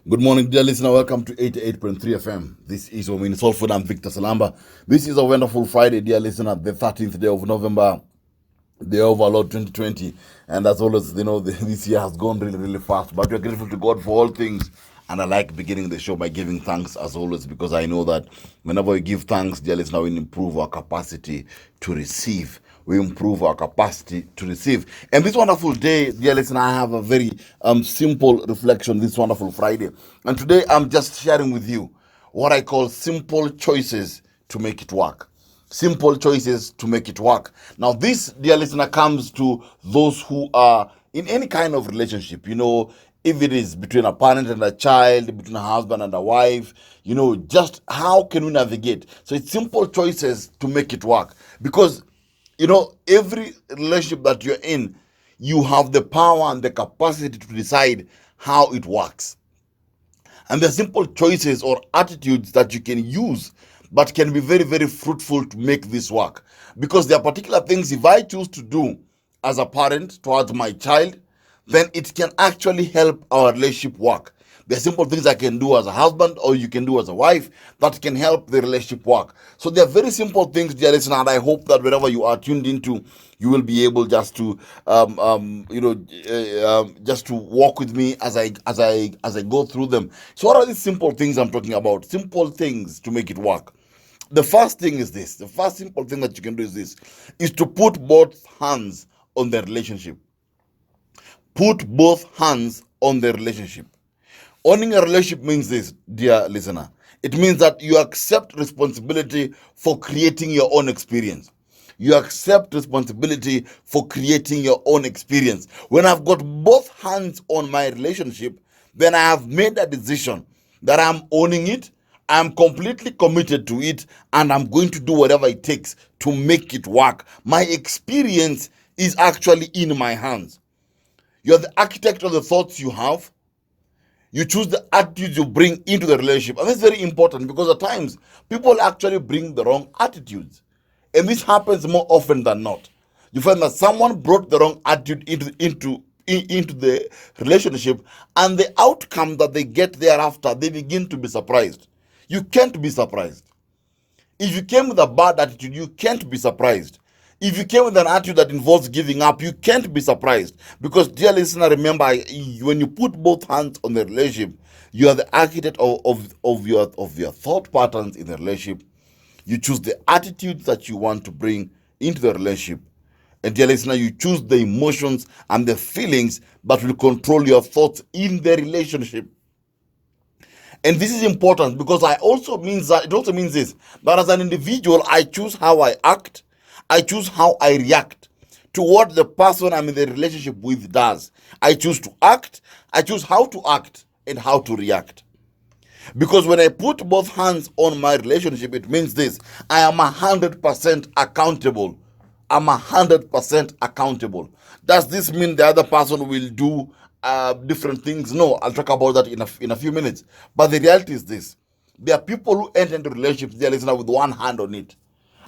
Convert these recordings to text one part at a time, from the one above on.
Good morning, dear listener. Welcome to 88.3 FM. This is Waumini Soul Food. I'm Victor Salamba. This is a wonderful Friday, dear listener, the 13th day of November, the year of our Lord 2020. And as always, this year has gone really, really fast. But we're grateful to God for all things. And I like beginning the show by giving thanks as always, because I know that whenever we give thanks, dear listener, we improve our capacity to receive. We improve our capacity to receive. And this wonderful day, dear listener, I have a very simple reflection this wonderful Friday. And today I'm just sharing with you what I call simple choices to make it work. Simple choices to make it work. Now, this, dear listener, comes to those who are in any kind of relationship, if it is between a parent and a child, between a husband and a wife, just how can we navigate? So it's simple choices to make it work. Because, every relationship that you're in, you have the power and the capacity to decide how it works. And there are simple choices or attitudes that you can use, but can be very, very fruitful to make this work. Because there are particular things, if I choose to do as a parent towards my child, then it can actually help our relationship work. There are simple things I can do as a husband or you can do as a wife that can help the relationship work. So they are very simple things, dear listener, and I hope that wherever you are tuned into, you will be able just to, just to walk with me as I go through them. So what are these simple things I'm talking about? Simple things to make it work. The first thing is this. The first simple thing that you can do is this: is to put both hands on the relationship. Put both hands on the relationship. Owning a relationship means this, dear listener. It means that you accept responsibility for creating your own experience. You accept responsibility for creating your own experience. When I've got both hands on my relationship, then I have made a decision that I'm owning it, I'm completely committed to it, and I'm going to do whatever it takes to make it work. My experience is actually in my hands. You're the architect of the thoughts you have. You choose the attitudes you bring into the relationship. And that's very important, because at times people actually bring the wrong attitudes. And this happens more often than not. You find that someone brought the wrong attitude into the relationship, and the outcome that they get thereafter, they begin to be surprised. You can't be surprised. If you came with a bad attitude, you can't be surprised. If you came with an attitude that involves giving up, you can't be surprised. Because, dear listener, remember, when you put both hands on the relationship, you are the architect of your thought patterns in the relationship. You choose the attitudes that you want to bring into the relationship. And, dear listener, you choose the emotions and the feelings that will control your thoughts in the relationship. And this is important, because it also means this, that as an individual, I choose how I act, I choose how I react to what the person I'm in the relationship with does. I choose to act, I choose how to act and how to react. Because when I put both hands on my relationship, it means this: I am 100% accountable. I'm 100% accountable. Does this mean the other person will do different things? No, I'll talk about that in a few minutes. But the reality is this: there are people who enter into relationships, dear listener, with one hand on it.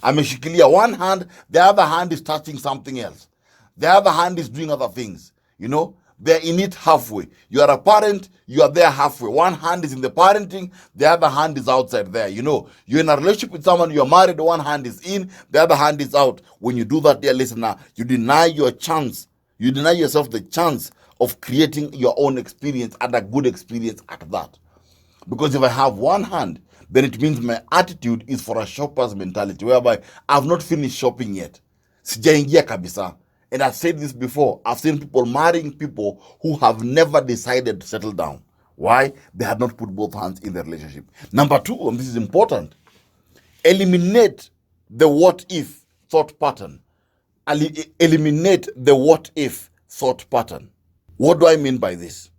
Ameshikilia one hand, the other hand is touching something else. The other hand is doing other things. They're in it halfway. You are a parent, you are there halfway. One hand is in the parenting, the other hand is outside there. You're in a relationship with someone, you're married, one hand is in, the other hand is out. When you do that, dear listener, you deny your chance. You deny yourself the chance of creating your own experience, and a good experience at that. Because if I have one hand, then it means my attitude is for a shopper's mentality, whereby I've not finished shopping yet. Sijaingia kabisa. And I've said this before. I've seen people marrying people who have never decided to settle down. Why? They had not put both hands in the relationship. Number two, and this is important, eliminate the what if thought pattern. Eliminate the what if thought pattern. What do I mean by this?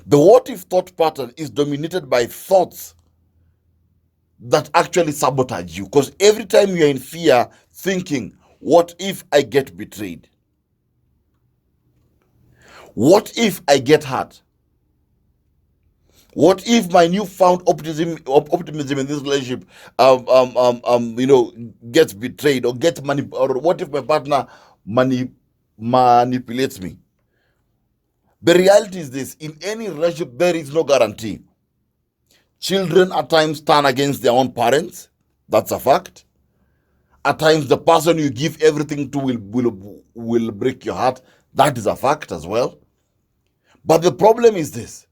The what if thought pattern is dominated by thoughts that actually sabotage you. Because every time you're in fear, thinking, what if I get betrayed? What if I get hurt? What if my newfound optimism in this relationship, gets betrayed or or what if my partner manipulates me? The reality is this: in any relationship, there is no guarantee. Children at times turn against their own parents. That's a fact. At times, the person you give everything to will break your heart. That is a fact as well. But the problem is this: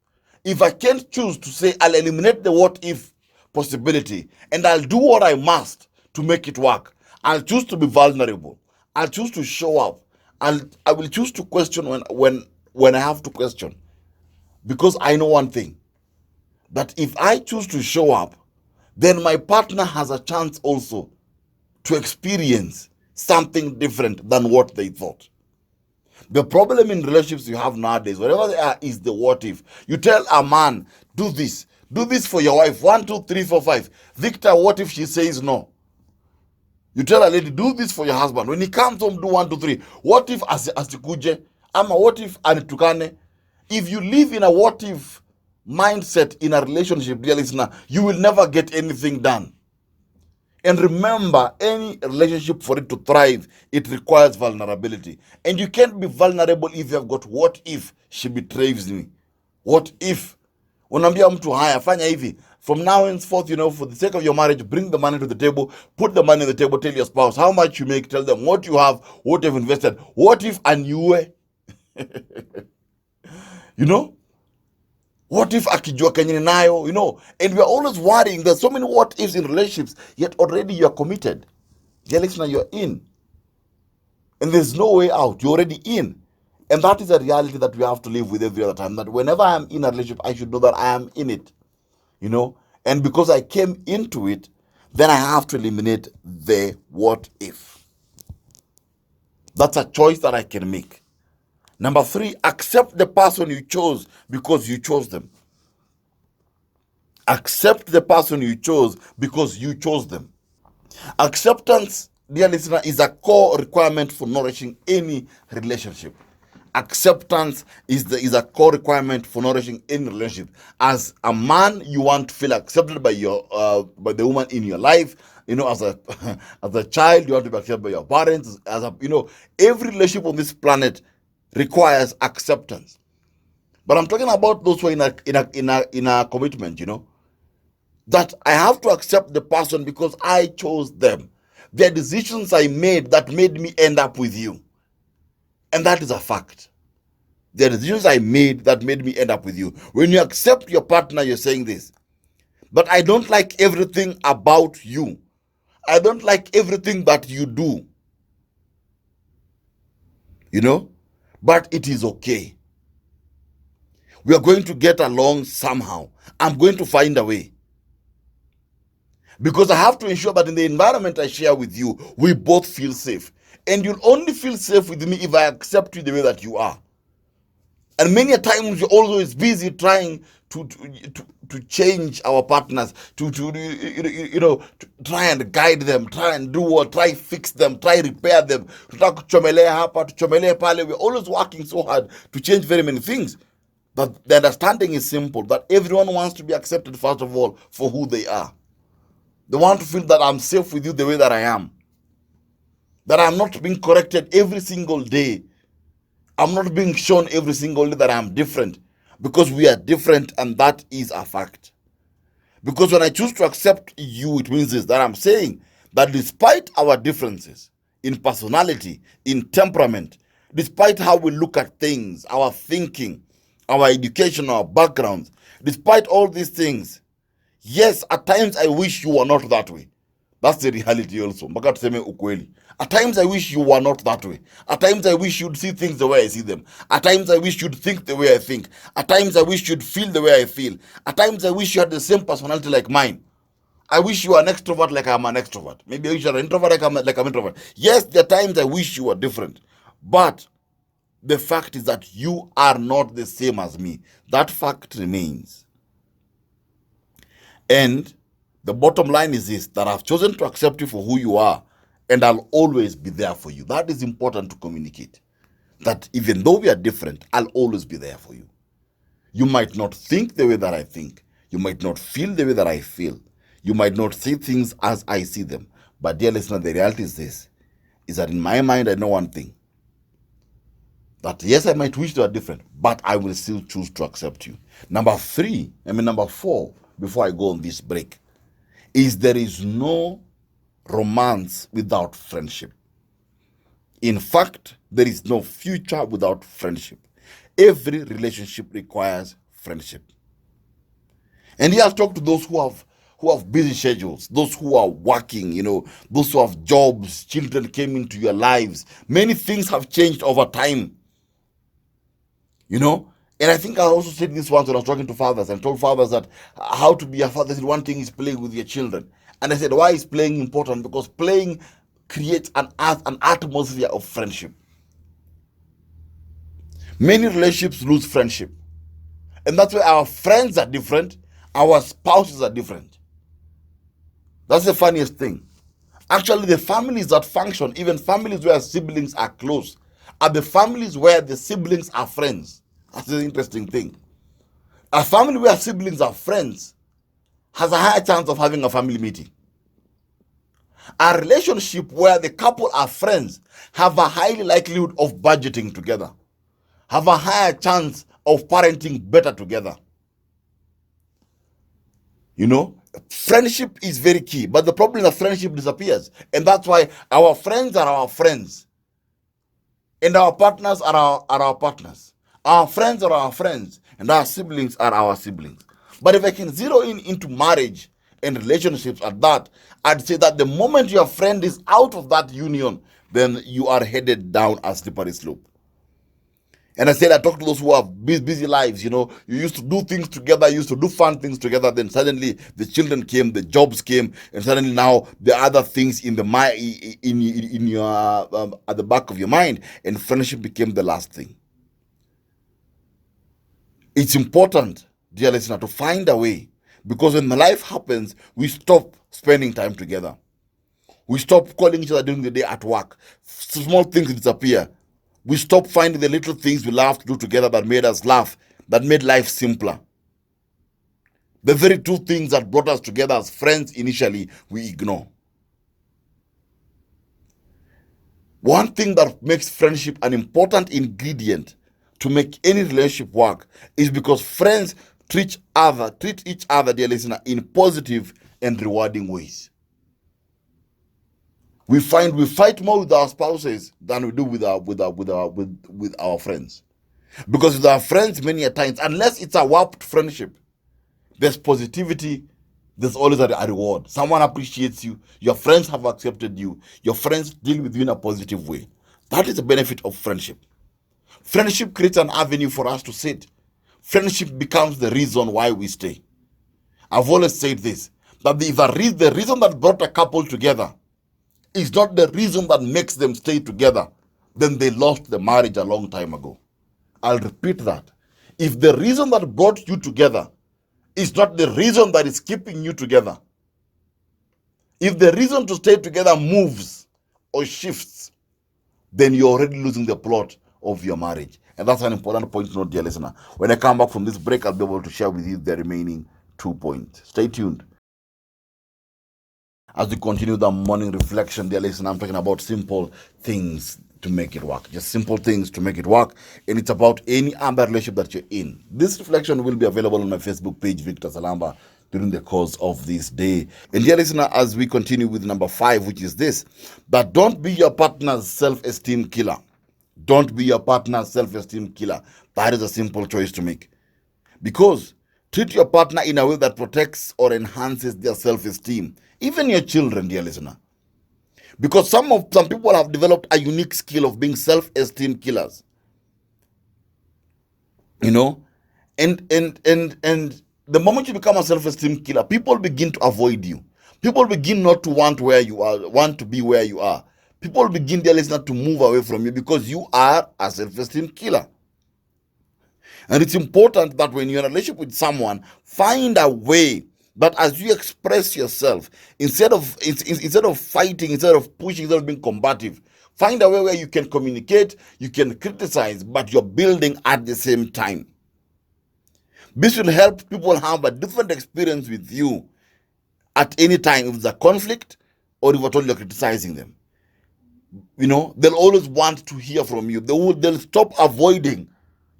if I can't choose to say I'll eliminate the what if possibility and I'll do what I must to make it work, I'll choose to be vulnerable. I'll choose to show up. I will choose to question when I have to question. Because I know one thing, that if I choose to show up, then my partner has a chance also to experience something different than what they thought. The problem in relationships you have nowadays, whatever they are, is the what if. You tell a man, do this for your wife, 1, 2, 3, 4, 5. Victor, what if she says no? You tell a lady, do this for your husband. When he comes home, do 1, 2, 3. What if asikuje? Ama what if anitukane? If you live in a what if mindset in a relationship, dear listener, you will never get anything done. And remember, any relationship, for it to thrive, it requires vulnerability. And you can't be vulnerable if you have got what if she betrays me. What if? Unaambia mtu haya, fanya hivi. From now henceforth, for the sake of your marriage, bring the money to the table, put the money on the table, tell your spouse how much you make, tell them what you have, what you've invested. What if anyue? What if akijua kenye nayo, and we're always worrying. There's so many what ifs in relationships, yet already you're committed. Dear listener, you're in. And there's no way out. You're already in. And that is a reality that we have to live with every other time. That whenever I'm in a relationship, I should know that I am in it. And because I came into it, then I have to eliminate the what if. That's a choice that I can make. Number 3, accept the person you chose because you chose them. Accept the person you chose because you chose them. Acceptance, dear listener, is a core requirement for nourishing any relationship. Acceptance is a core requirement for nourishing any relationship. As a man, you want to feel accepted by the woman in your life. As a child, you want to be accepted by your parents. Every relationship on this planet requires acceptance. But I'm talking about those who are in a commitment. That I have to accept the person because I chose them. There are decisions I made that made me end up with you. And that is a fact. There are decisions I made that made me end up with you. When you accept your partner, you're saying this: but I don't like everything about you. I don't like everything that you do. But it is okay. We are going to get along somehow. I'm going to find a way. Because I have to ensure that in the environment I share with you, we both feel safe. And you'll only feel safe with me if I accept you the way that you are. And many a times you're always busy trying to change our partners, to try and guide them, try fix them, try repair them. We're always working so hard to change very many things. But the understanding is simple, that everyone wants to be accepted, first of all, for who they are. They want to feel that I'm safe with you the way that I am. That I'm not being corrected every single day. I'm not being shown every single day that I'm different. Because we are different, and that is a fact. Because when I choose to accept you, it means this, that I'm saying that despite our differences in personality, in temperament, despite how we look at things, our thinking, our education, our backgrounds, despite all these things, yes, at times I wish you were not that way. That's the reality also. At times I wish you were not that way. At times I wish you'd see things the way I see them. At times I wish you'd think the way I think. At times I wish you'd feel the way I feel. At times I wish you had the same personality like mine. I wish you were an extrovert like I'm an extrovert. Maybe I wish you were an introvert like I'm an introvert. Yes, there are times I wish you were different. But the fact is that you are not the same as me. That fact remains. And the bottom line is this, that I've chosen to accept you for who you are, and I'll always be there for you. That is important to communicate. That even though we are different, I'll always be there for you. You might not think the way that I think. You might not feel the way that I feel. You might not see things as I see them. But dear listener, the reality is this, is that in my mind, I know one thing. That yes, I might wish they are different, but I will still choose to accept you. Number four, before I go on this break, is there is no romance without friendship. In fact, there is no future without friendship. Every relationship requires friendship. And here I've talked to those who have busy schedules, those who are working, those who have jobs, children came into your lives. Many things have changed over time. And I think I also said this once when I was talking to fathers and told fathers that how to be a father. I said one thing is playing with your children. And I said, why is playing important? Because playing creates an atmosphere of friendship. Many relationships lose friendship. And that's why our friends are different, our spouses are different. That's the funniest thing. Actually, the families that function, even families where siblings are close, are the families where the siblings are friends. That's the interesting thing. A family where siblings are friends has a higher chance of having a family meeting. A relationship where the couple are friends have a high likelihood of budgeting together, have a higher chance of parenting better together. Friendship is very key, but the problem is that friendship disappears. And that's why our friends are our friends. And our partners are our partners. Our friends are our friends. And our siblings are our siblings. But if I can zero into marriage and relationships at that, I'd say that the moment your friend is out of that union, then you are headed down a slippery slope. And I talk to those who have busy lives. You used to do things together, you used to do fun things together. Then suddenly the children came, the jobs came, and suddenly now the other things in your at the back of your mind, and friendship became the last thing. It's important, dear listener, to find a way, because when life happens, we stop spending time together. We stop calling each other during the day at work. Small things disappear. We stop finding the little things we love to do together that made us laugh, that made life simpler. The very two things that brought us together as friends initially, we ignore. One thing that makes friendship an important ingredient to make any relationship work is because friends treat each other, dear listener, in positive and rewarding ways. We fight more with our spouses than we do with our friends. Because with our friends, many a times, unless it's a warped friendship, there's positivity, there's always a reward. Someone appreciates you, your friends have accepted you, your friends deal with you in a positive way. That is the benefit of friendship. Friendship creates an avenue for us to sit. Friendship becomes the reason why we stay. I've always said this, that the reason that brought a couple together is not the reason that makes them stay together, then they lost the marriage a long time ago. I'll repeat that. If the reason that brought you together is not the reason that is keeping you together, if the reason to stay together moves or shifts, then you're already losing the plot of your marriage. And that's an important point to note, dear listener. When I come back from this break, I'll be able to share with you the remaining 2 points. Stay tuned. As we continue the morning reflection, dear listener, I'm talking about simple things to make it work. Just simple things to make it work. And it's about any other relationship that you're in. This reflection will be available on my Facebook page, Victor Salamba, during the course of this day. And dear listener, as we continue with number 5, which is this, that don't be your partner's self-esteem killer. Don't be your partner's self-esteem killer. That is a simple choice to make. Because treat your partner in a way that protects or enhances their self-esteem. Even your children, dear listener. Because some people have developed a unique skill of being self-esteem killers. And the moment you become a self-esteem killer, people begin to avoid you. People begin not to want to be where you are. People begin, dear listener, to move away from you because you are a self-esteem killer. And it's important that when you're in a relationship with someone, find a way that as you express yourself, instead of fighting, instead of pushing, instead of being combative, find a way where you can communicate, you can criticize, but you're building at the same time. This will help people have a different experience with you at any time, if it's a conflict or if at all you're criticizing them. They'll always want to hear from you. They'll stop avoiding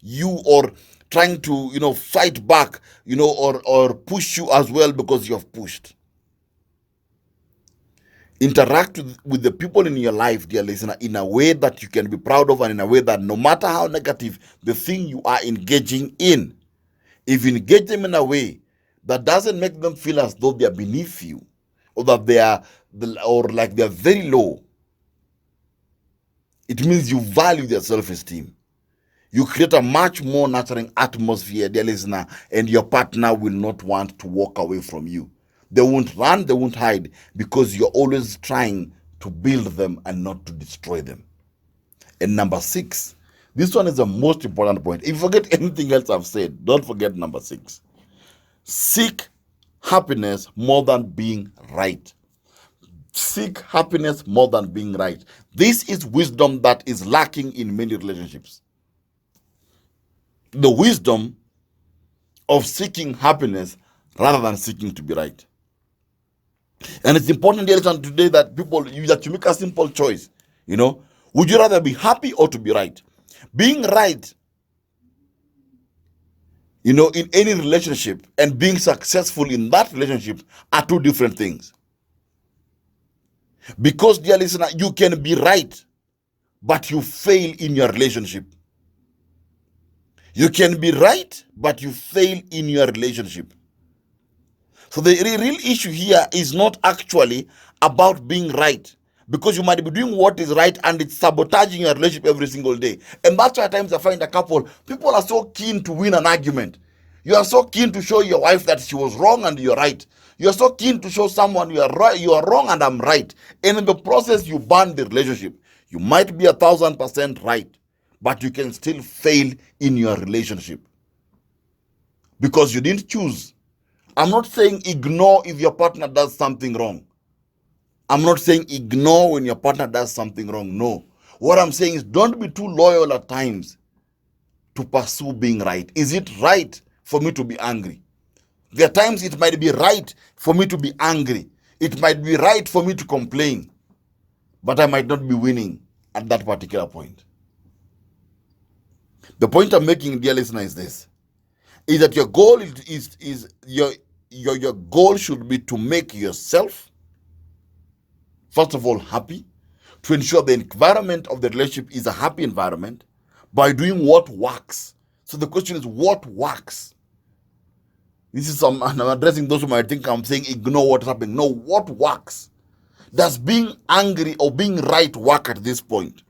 you or trying to, fight back, or push you as well because you have pushed. Interact with the people in your life, dear listener, in a way that you can be proud of, and in a way that no matter how negative the thing you are engaging in, if you engage them in a way that doesn't make them feel as though they are beneath you, or that they are, or like they are very low, it means you value their self-esteem. You create a much more nurturing atmosphere, dear listener, and your partner will not want to walk away from you. They won't run, they won't hide, because you're always trying to build them and not to destroy them. And number 6, this one is the most important point. If you forget anything else I've said, don't forget number 6. Seek happiness more than being right. Seek happiness more than being right. This is wisdom that is lacking in many relationships. The wisdom of seeking happiness rather than seeking to be right. And it's important, dear listeners, today that you make a simple choice. Would you rather be happy or to be right? Being right, in any relationship, and being successful in that relationship are two different things. Because, dear listener, you can be right, but you fail in your relationship. You can be right, but you fail in your relationship. So the real issue here is not actually about being right, because you might be doing what is right and it's sabotaging your relationship every single day. And that's why at times I find a couple, people are so keen to win an argument. You are so keen to show your wife that she was wrong and you're right. You are so keen to show someone you are right, you are wrong and I'm right. And in the process, you burn the relationship. You might be 1,000% right, but you can still fail in your relationship because you didn't choose. I'm not saying ignore if your partner does something wrong. I'm not saying ignore when your partner does something wrong. No. What I'm saying is don't be too loyal at times to pursue being right. Is it right for me to be angry? There are times it might be right for me to be angry. It might be right for me to complain, but I might not be winning at that particular point. The point I'm making, dear listener, is this: is that your goal your goal should be to make yourself, first of all, happy, to ensure the environment of the relationship is a happy environment by doing what works. So the question is, what works? This is I'm addressing those who might think I'm saying ignore what's happening. No, what works? Does being angry or being right work at this point?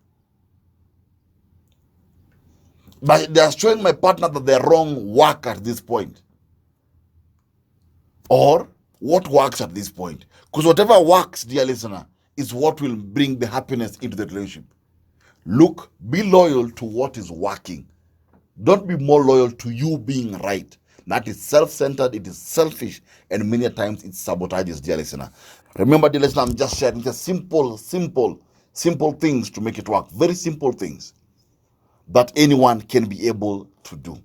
But they are showing my partner that they're wrong work at this point. Or what works at this point? Because whatever works, dear listener, is what will bring the happiness into the relationship. Look, be loyal to what is working. Don't be more loyal to you being right. That is self-centered, it is selfish, and many times it sabotages, dear listener. Remember, dear listener, I'm just sharing just simple things to make it work. Very simple things that anyone can be able to do.